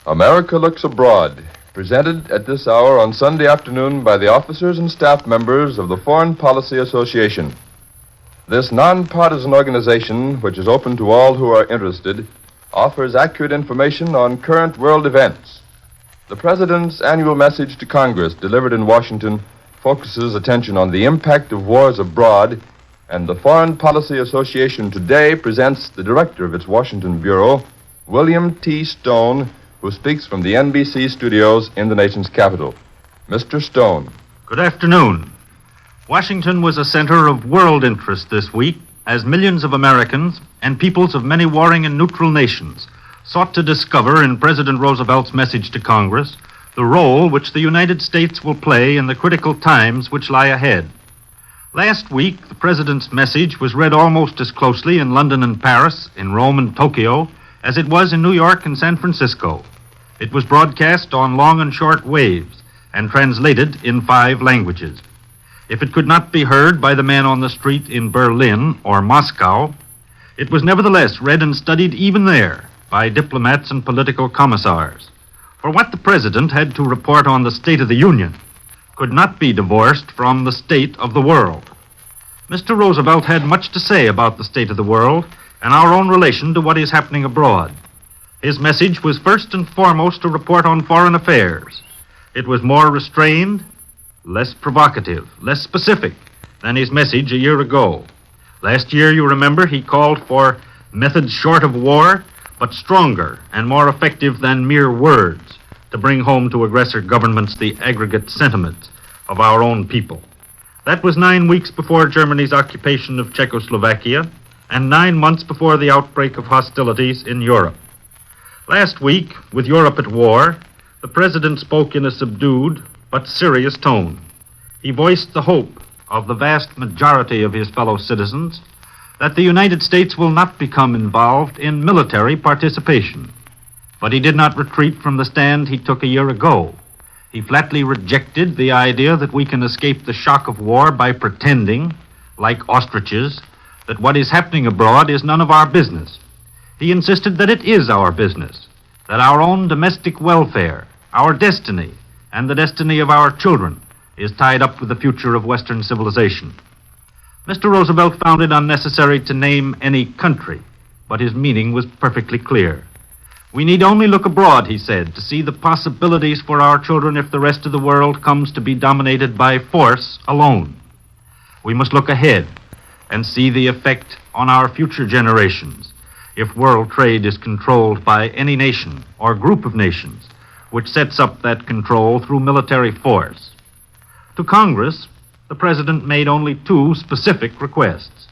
America Looks Abroad, presented at this hour on Sunday afternoon by the officers and staff members of the Foreign Policy Association. This nonpartisan organization, which is open to all who are interested, offers accurate information on current world events. The President's annual message to Congress, delivered in Washington, focuses attention on the impact of wars abroad, and the Foreign Policy Association today presents the director of its Washington bureau, William T. Stone, who speaks from the NBC studios in the nation's capital. Mr. Stone. Good afternoon. Washington was a center of world interest this week as millions of Americans and peoples of many warring and neutral nations sought to discover in President Roosevelt's message to Congress the role which the United States will play in the critical times which lie ahead. Last week, the President's message was read almost as closely in London and Paris, in Rome and Tokyo, as it was in New York and San Francisco. It was broadcast on long and short waves and translated in 5 languages. If it could not be heard by the man on the street in Berlin or Moscow, it was nevertheless read and studied even there by diplomats and political commissars. For what the President had to report on the State of the Union could not be divorced from the state of the world. Mr. Roosevelt had much to say about the state of the world and our own relation to what is happening abroad. His message was first and foremost a report on foreign affairs. It was more restrained, less provocative, less specific than his message a year ago. Last year, you remember, he called for methods short of war, but stronger and more effective than mere words to bring home to aggressor governments the aggregate sentiment of our own people. That was 9 weeks before Germany's occupation of Czechoslovakia and 9 months before the outbreak of hostilities in Europe. Last week, with Europe at war, the President spoke in a subdued but serious tone. He voiced the hope of the vast majority of his fellow citizens that the United States will not become involved in military participation. But he did not retreat from the stand he took a year ago. He flatly rejected the idea that we can escape the shock of war by pretending, like ostriches, that what is happening abroad is none of our business. He insisted that it is our business, that our own domestic welfare, our destiny, and the destiny of our children is tied up with the future of Western civilization. Mr. Roosevelt found it unnecessary to name any country, but his meaning was perfectly clear. We need only look abroad, he said, to see the possibilities for our children if the rest of the world comes to be dominated by force alone. We must look ahead and see the effect on our future generations if world trade is controlled by any nation or group of nations which sets up that control through military force. To Congress, the President made only 2 specific requests.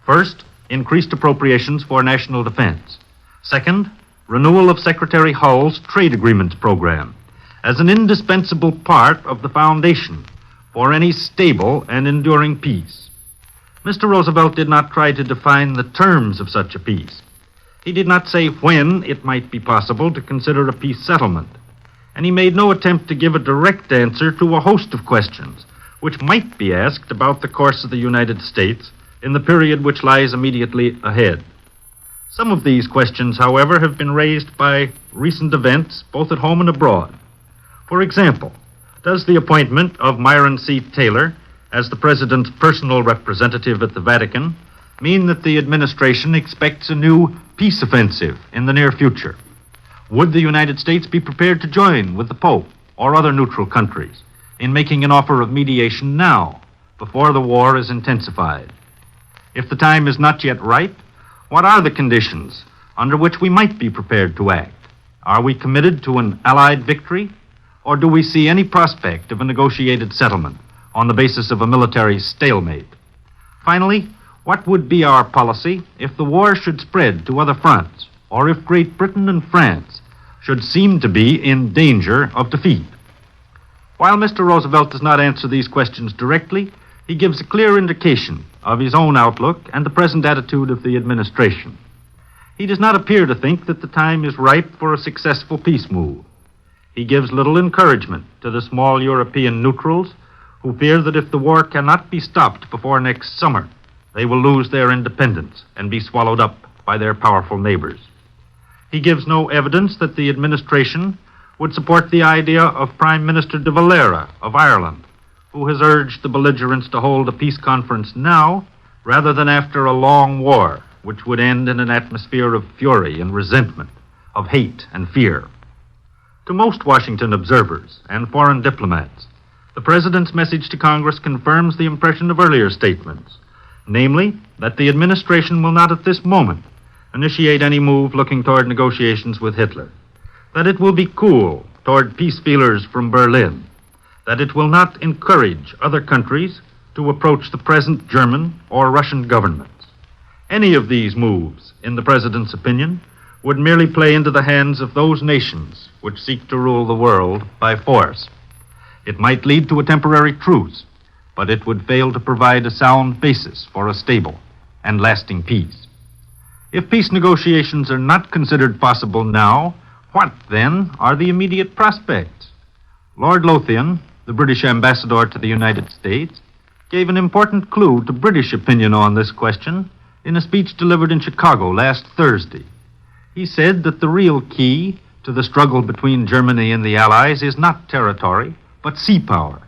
First, increased appropriations for national defense. Second, renewal of Secretary Hull's trade agreements program as an indispensable part of the foundation for any stable and enduring peace. Mr. Roosevelt did not try to define the terms of such a peace. He did not say when it might be possible to consider a peace settlement, and he made no attempt to give a direct answer to a host of questions which might be asked about the course of the United States in the period which lies immediately ahead. Some of these questions, however, have been raised by recent events both at home and abroad. For example, does the appointment of Myron C. Taylor as the President's personal representative at the Vatican mean that the administration expects a new peace offensive in the near future? Would the United States be prepared to join with the Pope or other neutral countries in making an offer of mediation now, before the war is intensified? If the time is not yet ripe, what are the conditions under which we might be prepared to act? Are we committed to an Allied victory, or do we see any prospect of a negotiated settlement on the basis of a military stalemate? Finally, what would be our policy if the war should spread to other fronts, or if Great Britain and France should seem to be in danger of defeat? While Mr. Roosevelt does not answer these questions directly, he gives a clear indication of his own outlook and the present attitude of the administration. He does not appear to think that the time is ripe for a successful peace move. He gives little encouragement to the small European neutrals who fear that if the war cannot be stopped before next summer, they will lose their independence and be swallowed up by their powerful neighbors. He gives no evidence that the administration would support the idea of Prime Minister de Valera of Ireland, who has urged the belligerents to hold a peace conference now rather than after a long war, which would end in an atmosphere of fury and resentment, of hate and fear. To most Washington observers and foreign diplomats, the President's message to Congress confirms the impression of earlier statements, namely, that the administration will not at this moment initiate any move looking toward negotiations with Hitler, that it will be cool toward peace feelers from Berlin, that it will not encourage other countries to approach the present German or Russian governments. Any of these moves, in the President's opinion, would merely play into the hands of those nations which seek to rule the world by force. It might lead to a temporary truce, but it would fail to provide a sound basis for a stable and lasting peace. If peace negotiations are not considered possible now, what, then, are the immediate prospects? Lord Lothian, the British ambassador to the United States, gave an important clue to British opinion on this question in a speech delivered in Chicago last Thursday. He said that the real key to the struggle between Germany and the Allies is not territory, but sea power.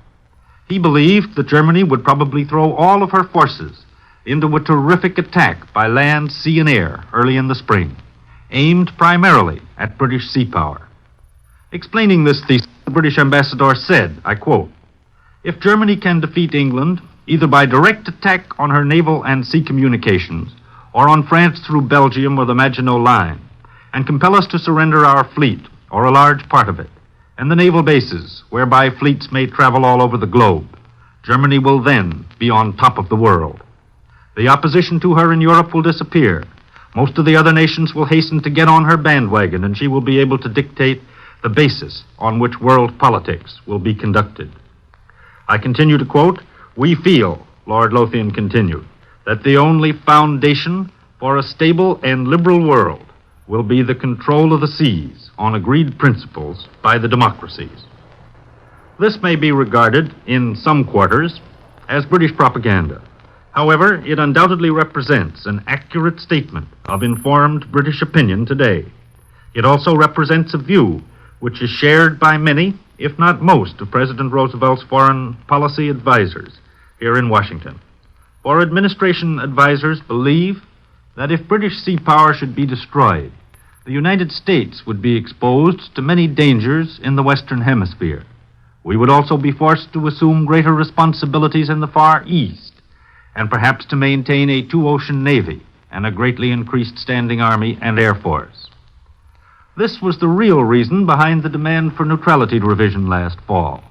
He believed that Germany would probably throw all of her forces into a terrific attack by land, sea, and air early in the spring, aimed primarily at British sea power. Explaining this thesis, the British ambassador said, I quote, "If Germany can defeat England either by direct attack on her naval and sea communications or on France through Belgium or the Maginot Line, and compel us to surrender our fleet, or a large part of it, and the naval bases whereby fleets may travel all over the globe, Germany will then be on top of the world. The opposition to her in Europe will disappear. Most of the other nations will hasten to get on her bandwagon, and she will be able to dictate the basis on which world politics will be conducted." I continue to quote, "We feel," Lord Lothian continued, "that the only foundation for a stable and liberal world will be the control of the seas on agreed principles by the democracies." This may be regarded, in some quarters, as British propaganda. However, it undoubtedly represents an accurate statement of informed British opinion today. It also represents a view which is shared by many, if not most, of President Roosevelt's foreign policy advisors here in Washington. For administration advisors believe that if British sea power should be destroyed, the United States would be exposed to many dangers in the Western Hemisphere. We would also be forced to assume greater responsibilities in the Far East, and perhaps to maintain a two-ocean navy and a greatly increased standing army and air force. This was the real reason behind the demand for neutrality revision last fall.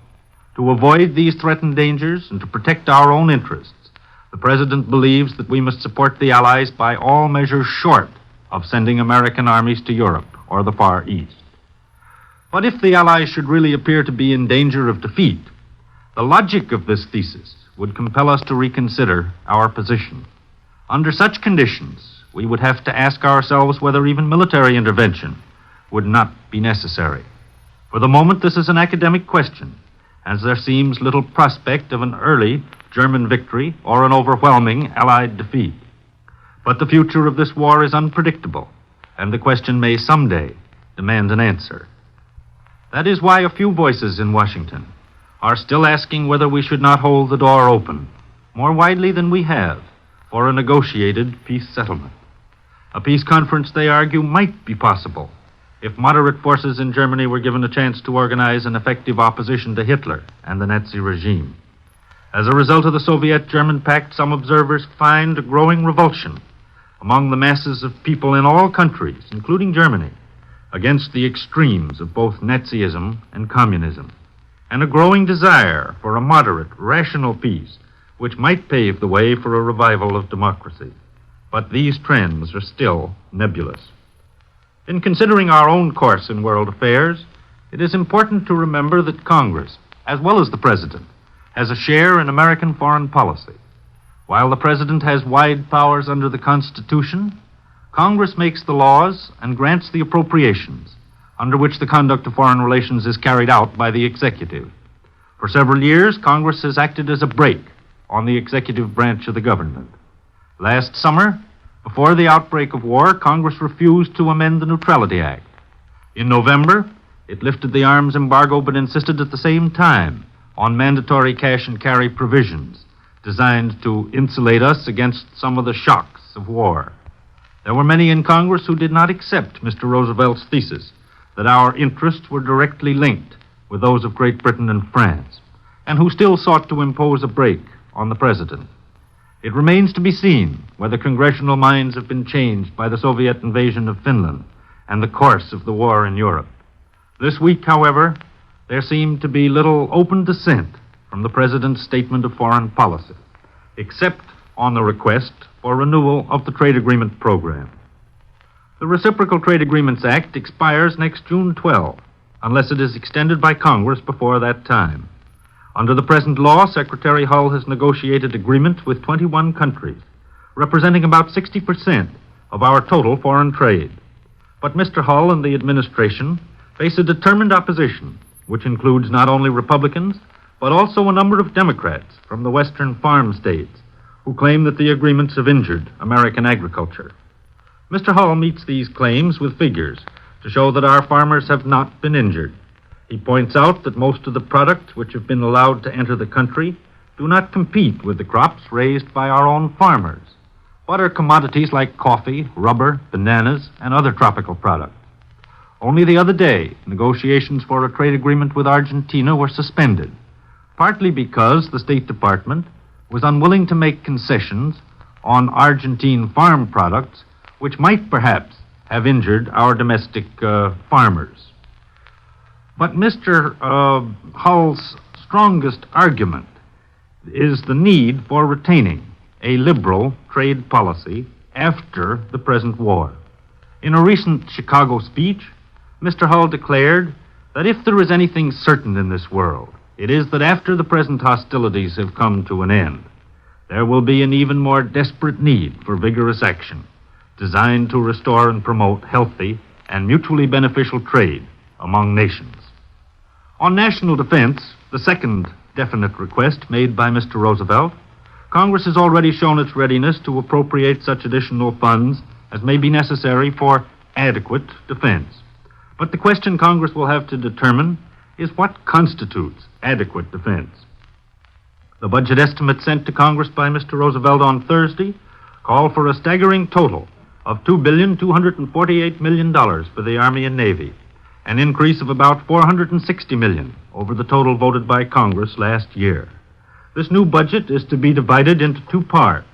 To avoid these threatened dangers and to protect our own interests, the President believes that we must support the Allies by all measures short of sending American armies to Europe or the Far East. But if the Allies should really appear to be in danger of defeat, the logic of this thesis would compel us to reconsider our position. Under such conditions, we would have to ask ourselves whether even military intervention would not be necessary. For the moment, this is an academic question, as there seems little prospect of an early German victory or an overwhelming Allied defeat. But the future of this war is unpredictable, and the question may someday demand an answer. That is why a few voices in Washington are still asking whether we should not hold the door open, more widely than we have, for a negotiated peace settlement. A peace conference, they argue, might be possible if moderate forces in Germany were given a chance to organize an effective opposition to Hitler and the Nazi regime. As a result of the Soviet-German pact, some observers find a growing revulsion among the masses of people in all countries, including Germany, against the extremes of both Nazism and communism, and a growing desire for a moderate, rational peace which might pave the way for a revival of democracy. But these trends are still nebulous. In considering our own course in world affairs, it is important to remember that Congress, as well as the President, has a share in American foreign policy. While the President has wide powers under the Constitution, Congress makes the laws and grants the appropriations under which the conduct of foreign relations is carried out by the executive. For several years, Congress has acted as a brake on the executive branch of the government. Last summer, Before the outbreak of war, Congress refused to amend the Neutrality Act. In November, it lifted the arms embargo but insisted at the same time on mandatory cash and carry provisions designed to insulate us against some of the shocks of war. There were many in Congress who did not accept Mr. Roosevelt's thesis that our interests were directly linked with those of Great Britain and France, and who still sought to impose a brake on the president. It remains to be seen whether congressional minds have been changed by the Soviet invasion of Finland and the course of the war in Europe. This week, however, there seemed to be little open dissent from the president's statement of foreign policy, except on the request for renewal of the trade agreement program. The Reciprocal Trade Agreements Act expires next June 12, unless it is extended by Congress before that time. Under the present law, Secretary Hull has negotiated agreements with 21 countries, representing about 60% of our total foreign trade. But Mr. Hull and the administration face a determined opposition, which includes not only Republicans, but also a number of Democrats from the western farm states, who claim that the agreements have injured American agriculture. Mr. Hull meets these claims with figures to show that our farmers have not been injured. He points out that most of the products which have been allowed to enter the country do not compete with the crops raised by our own farmers, but are commodities like coffee, rubber, bananas, and other tropical products. Only the other day, negotiations for a trade agreement with Argentina were suspended, partly because the State Department was unwilling to make concessions on Argentine farm products which might perhaps have injured our domestic farmers. But Mr. Hull's strongest argument is the need for retaining a liberal trade policy after the present war. In a recent Chicago speech, Mr. Hull declared that if there is anything certain in this world, it is that after the present hostilities have come to an end, there will be an even more desperate need for vigorous action designed to restore and promote healthy and mutually beneficial trade among nations. On national defense, the second definite request made by Mr. Roosevelt, Congress has already shown its readiness to appropriate such additional funds as may be necessary for adequate defense. But the question Congress will have to determine is what constitutes adequate defense. The budget estimate sent to Congress by Mr. Roosevelt on Thursday called for a staggering total of $2,248 million for the Army and Navy, an increase of about $460 million over the total voted by Congress last year. This new budget is to be divided into two parts,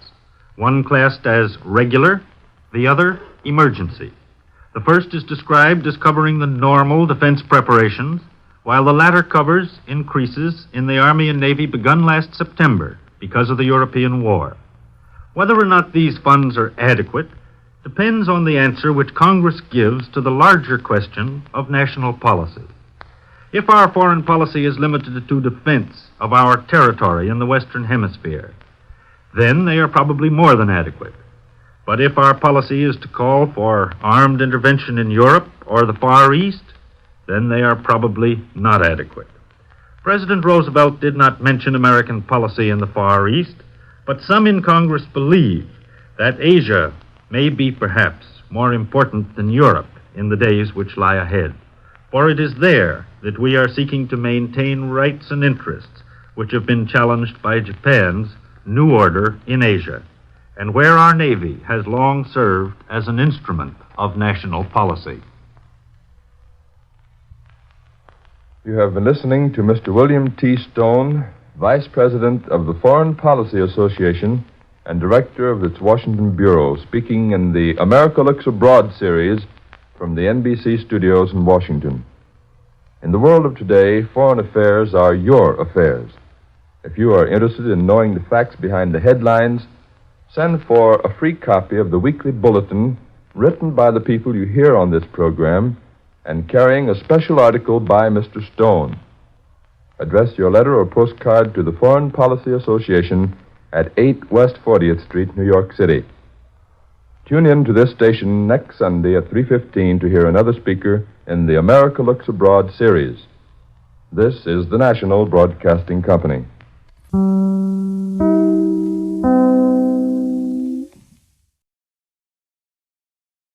one classed as regular, the other emergency. The first is described as covering the normal defense preparations, while the latter covers increases in the Army and Navy begun last September because of the European war. Whether or not these funds are adequate depends on the answer which Congress gives to the larger question of national policy. If our foreign policy is limited to defense of our territory in the Western Hemisphere, then they are probably more than adequate. But if our policy is to call for armed intervention in Europe or the Far East, then they are probably not adequate. President Roosevelt did not mention American policy in the Far East, but some in Congress believe that Asia may be perhaps more important than Europe in the days which lie ahead. For it is there that we are seeking to maintain rights and interests which have been challenged by Japan's new order in Asia, and where our Navy has long served as an instrument of national policy. You have been listening to Mr. William T. Stone, Vice President of the Foreign Policy Association and Director of its Washington Bureau, speaking in the America Looks Abroad series from the NBC studios in Washington. In the world of today, foreign affairs are your affairs. If you are interested in knowing the facts behind the headlines, send for a free copy of the weekly bulletin written by the people you hear on this program and carrying a special article by Mr. Stone. Address your letter or postcard to the Foreign Policy Association at 8 West 40th Street, New York City. Tune in to this station next Sunday at 3:15 to hear another speaker in the America Looks Abroad series. This is the National Broadcasting Company.